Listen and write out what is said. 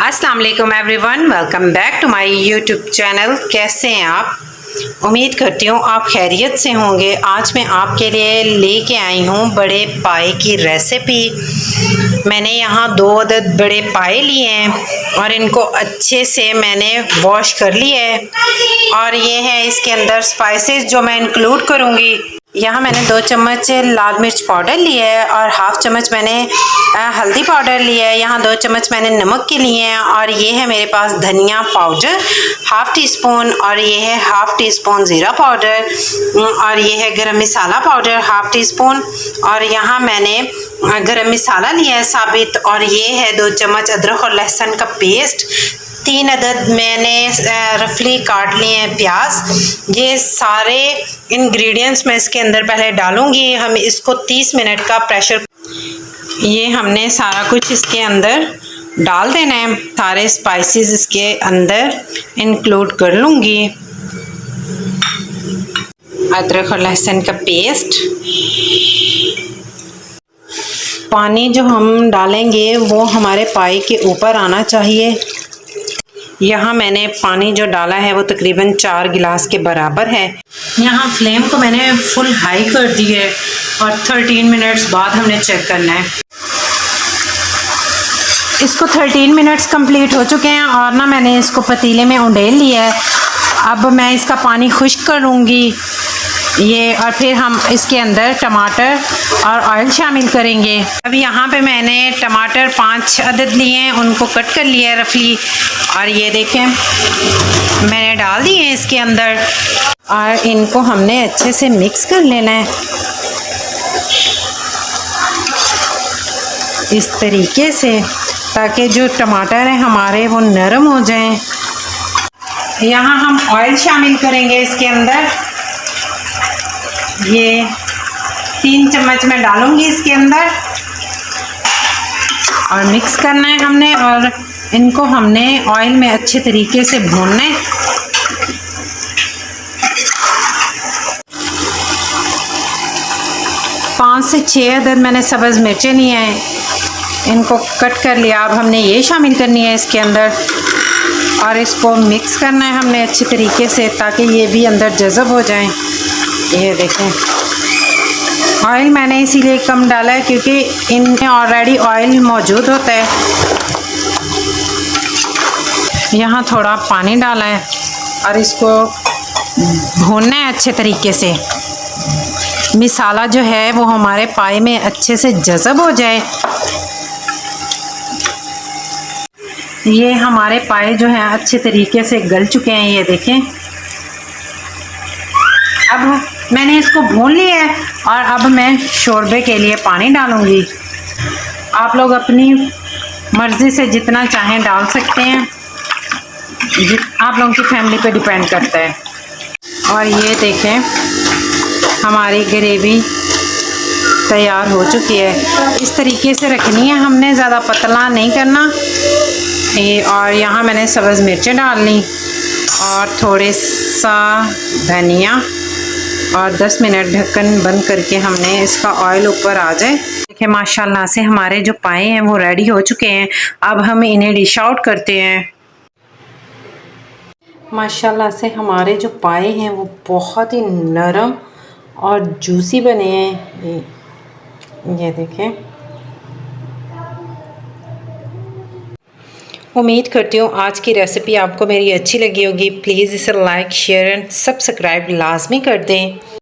अस्सलाम वालेकुम everyone, welcome back to my YouTube channel. कैसे हैं आप? उम्मीद करती हूँ आप खैरियत से होंगे। आज मैं आपके लिए लेके आई हूँ बड़े पाए की रेसिपी। मैंने यहाँ 2 अदद बड़े पाए लिए हैं और इनको अच्छे से मैंने वॉश कर लिया है। और ये है इसके अंदर स्पाइसेस जो मैं इंक्लूड करूँगी। यहाँ मैंने 2 चम्मच लाल मिर्च पाउडर लिया है और हाफ़ चम्मच मैंने हल्दी पाउडर लिया है। यहाँ 2 चम्मच मैंने नमक के लिए हैं और ये है मेरे पास धनिया पाउडर हाफ़ टी स्पून, और ये है हाफ़ टी स्पून ज़ीरा पाउडर, और ये है गरम मसाला पाउडर हाफ़ टी स्पून, और यहाँ मैंने गरम मसाला लिया है साबित, और ये है 2 चम्मच अदरक और लहसुन का पेस्ट। 3 अदद मैंने रफली काट लिए हैं प्याज। ये सारे इंग्रेडिएंट्स मैं इसके अंदर पहले डालूंगी। हम इसको 30 मिनट का प्रेशर, ये हमने सारा कुछ इसके अंदर डाल देना है। सारे स्पाइसेस इसके अंदर इंक्लूड कर लूँगी। अदरक और लहसुन का पेस्ट, पानी जो हम डालेंगे वो हमारे पाए के ऊपर आना चाहिए। यहाँ मैंने पानी जो डाला है वो तकरीबन 4 गिलास के बराबर है। यहाँ फ्लेम को मैंने फुल हाई कर दी है और 13 मिनट्स बाद हमने चेक करना है। इसको 13 मिनट्स कंप्लीट हो चुके हैं और ना मैंने इसको पतीले में उंडेल लिया है। अब मैं इसका पानी खुश्क करूँगी ये, और फिर हम इसके अंदर टमाटर और ऑयल शामिल करेंगे। अब यहाँ पे मैंने टमाटर 5 अदद लिए हैं, उनको कट कर लिया है रफली, और ये देखें मैंने डाल दिए हैं इसके अंदर, और इनको हमने अच्छे से मिक्स कर लेना है इस तरीके से, ताकि जो टमाटर हैं हमारे वो नरम हो जाएं। यहाँ हम ऑयल शामिल करेंगे इसके अंदर। ये 3 चम्मच मैं डालूंगी इसके अंदर और मिक्स करना है हमने, और इनको हमने ऑयल में अच्छे तरीके से भूनना है। पाँच से 6 अदद मैंने सब्ज़ मिर्चें लिए हैं, इनको कट कर लिया। अब हमने ये शामिल करनी है इसके अंदर और इसको मिक्स करना है हमने अच्छे तरीके से, ताकि ये भी अंदर जज़ब हो जाए। ये देखें ऑयल मैंने इसीलिए कम डाला है क्योंकि इनमें ऑलरेडी ऑयल मौजूद होता है। यहाँ थोड़ा पानी डाला है और इसको भूनना है अच्छे तरीके से। मसाला जो है वो हमारे पाए में अच्छे से जज़ब हो जाए। ये हमारे पाए जो हैं अच्छे तरीके से गल चुके हैं, ये देखें। अब मैंने इसको भून लिया है और अब मैं शोरबे के लिए पानी डालूंगी। आप लोग अपनी मर्ज़ी से जितना चाहें डाल सकते हैं, आप लोगों की फैमिली पे डिपेंड करता है। और ये देखें हमारी ग्रेवी तैयार हो चुकी है। इस तरीके से रखनी है हमने, ज़्यादा पतला नहीं करना ये। और यहाँ मैंने सब्ज़ मिर्चें डाल ली और थोड़े सा धनिया, और 10 मिनट ढक्कन बंद करके हमने इसका ऑयल ऊपर आ जाए। देखिए माशाल्लाह से हमारे जो पाए हैं वो रेडी हो चुके हैं। अब हम इन्हें डिश आउट करते हैं। माशाल्लाह से हमारे जो पाए हैं वो बहुत ही नरम और जूसी बने हैं। ये देखें। उम्मीद करती हूँ आज की रेसिपी आपको मेरी अच्छी लगी होगी। प्लीज़ इसे लाइक शेयर एंड सब्सक्राइब लाजमी कर दें।